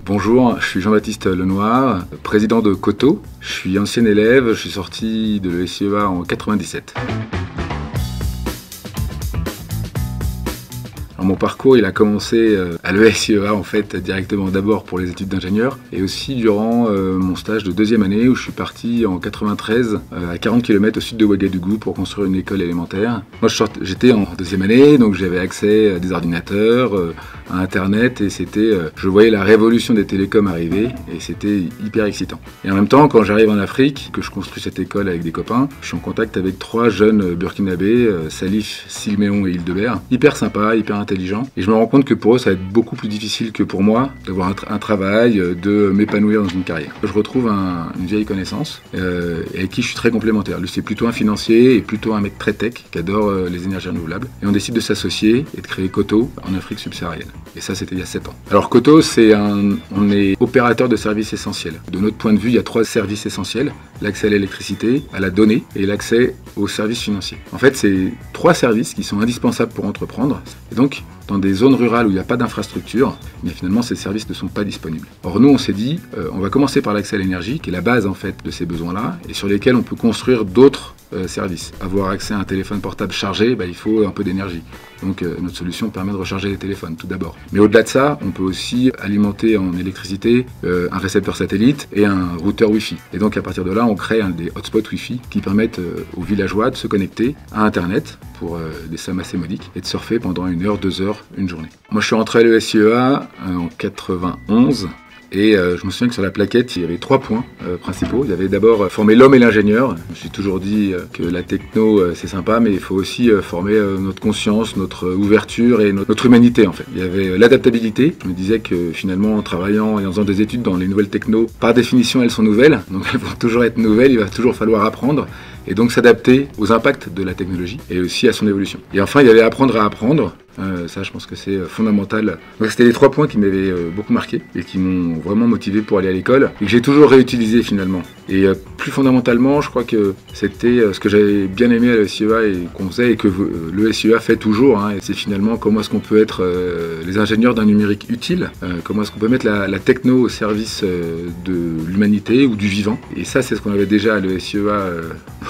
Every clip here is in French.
Bonjour, je suis Jean-Baptiste Lenoir, président de Coto. Je suis ancien élève, je suis sorti de l'ESCEA en 97. Alors, mon parcours, il a commencé à l'ESCEA en fait directement d'abord pour les études d'ingénieur et aussi durant mon stage de deuxième année où je suis parti en 93 à 40 km au sud de Ouagadougou pour construire une école élémentaire. Moi j'étais en deuxième année donc j'avais accès à des ordinateurs, à internet et je voyais la révolution des télécoms arriver et c'était hyper excitant. Et en même temps quand j'arrive en Afrique, que je construis cette école avec des copains, je suis en contact avec 3 jeunes burkinabés, Salif, Silméon et Hildebert, hyper sympas, hyper intelligents. Et je me rends compte que pour eux, ça va être beaucoup plus difficile que pour moi d'avoir un travail, de m'épanouir dans une carrière. Je retrouve une vieille connaissance avec qui je suis très complémentaire. Lui, c'est plutôt un financier et plutôt un mec très tech qui adore les énergies renouvelables. Et on décide de s'associer et de créer Coto en Afrique subsaharienne. Et ça, c'était il y a 7 ans. Alors Coto, on est opérateur de services essentiels. De notre point de vue, il y a 3 services essentiels. L'accès à l'électricité, à la donnée et l'accès aux services financiers. En fait, c'est 3 services qui sont indispensables pour entreprendre. Et donc, dans des zones rurales où il n'y a pas d'infrastructure, mais finalement ces services ne sont pas disponibles. Or nous on s'est dit, on va commencer par l'accès à l'énergie, qui est la base en fait de ces besoins-là, et sur lesquels on peut construire d'autres services. Avoir accès à un téléphone portable chargé, il faut un peu d'énergie. Donc notre solution permet de recharger les téléphones tout d'abord. Mais au-delà de ça, on peut aussi alimenter en électricité un récepteur satellite et un routeur Wi-Fi. Et donc à partir de là, on crée des hotspots Wi-Fi qui permettent aux villageois de se connecter à Internet pour des sommes assez modiques et de surfer pendant 1 heure, 2 heures, une journée. Moi je suis rentré à l'ESCEA en 91. Et je me souviens que sur la plaquette, il y avait 3 points principaux. Il y avait d'abord former l'homme et l'ingénieur. Je me suis toujours dit que la techno, c'est sympa, mais il faut aussi former notre conscience, notre ouverture et notre humanité en fait. Il y avait l'adaptabilité. Je me disais que finalement, en travaillant et en faisant des études dans les nouvelles techno, par définition, elles sont nouvelles. Donc elles vont toujours être nouvelles, il va toujours falloir apprendre. Et donc s'adapter aux impacts de la technologie et aussi à son évolution. Et enfin, il y avait apprendre à apprendre. Ça, je pense que c'est fondamental. Donc, c'était les 3 points qui m'avaient beaucoup marqué et qui m'ont vraiment motivé pour aller à l'école et que j'ai toujours réutilisé finalement. Et plus fondamentalement, je crois que c'était ce que j'avais bien aimé à l'ESCEA et qu'on faisait et que l'ESCEA fait toujours. Et c'est finalement comment est-ce qu'on peut être les ingénieurs d'un numérique utile, comment est-ce qu'on peut mettre la techno au service de l'humanité ou du vivant. Et ça, c'est ce qu'on avait déjà à l'ESCEA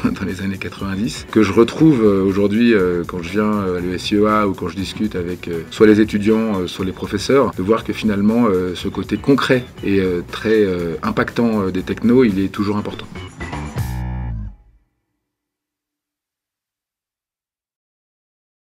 dans les années 90, que je retrouve aujourd'hui quand je viens à l'ESCEA ou quand je discute avec soit les étudiants, soit les professeurs, de voir que finalement ce côté concret et très impactant des technos, il est toujours important.